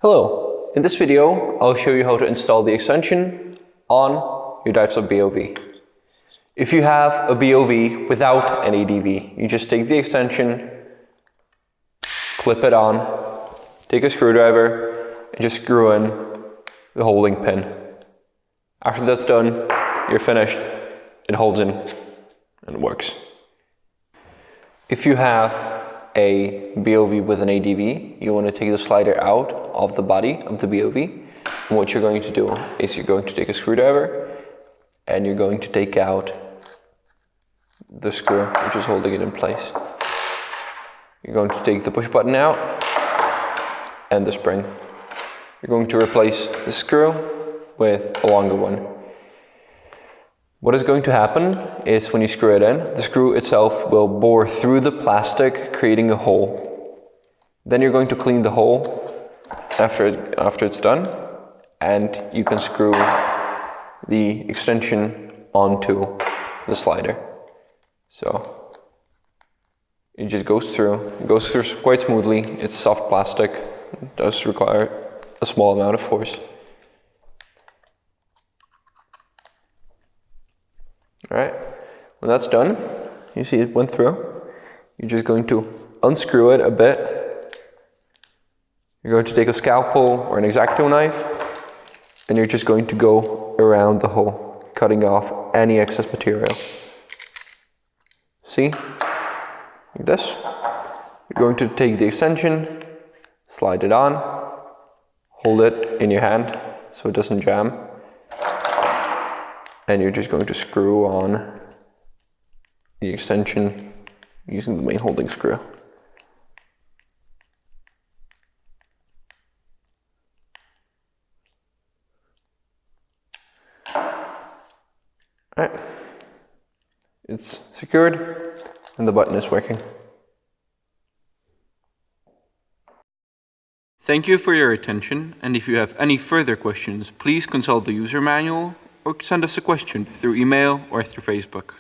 Hello, in this video I'll show you how to install the extension on your Divesoft BOV. If you have a BOV without an ADV, you just take the extension, clip it on, take a screwdriver and just screw in the holding pin. After that's done, you're finished. It holds in and works. If you have a BOV with an ADV, you want to take the slider out of the body of the BOV. And what you're going to do is you're going to take a screwdriver and you're going to take out the screw which is holding it in place. You're going to take the push button out and the spring. You're going to replace the screw with a longer one. What is going to happen is when you screw it in, the screw itself will bore through the plastic, creating a hole. Then you're going to clean the hole after it's done, and you can screw the extension onto the slider. So it just goes through quite smoothly. It's soft plastic. It does require a small amount of force. Alright, when that's done, you see it went through. You're just going to unscrew it a bit. You're going to take a scalpel or an X-Acto knife, and you're just going to go around the hole, cutting off any excess material. See? Like this. You're going to take the extension, slide it on, hold it in your hand so it doesn't jam. And you're just going to screw on the extension using the main holding screw. Alright, it's secured and the button is working. Thank you for your attention, and if you have any further questions, please consult the user manual or send us a question through email or through Facebook.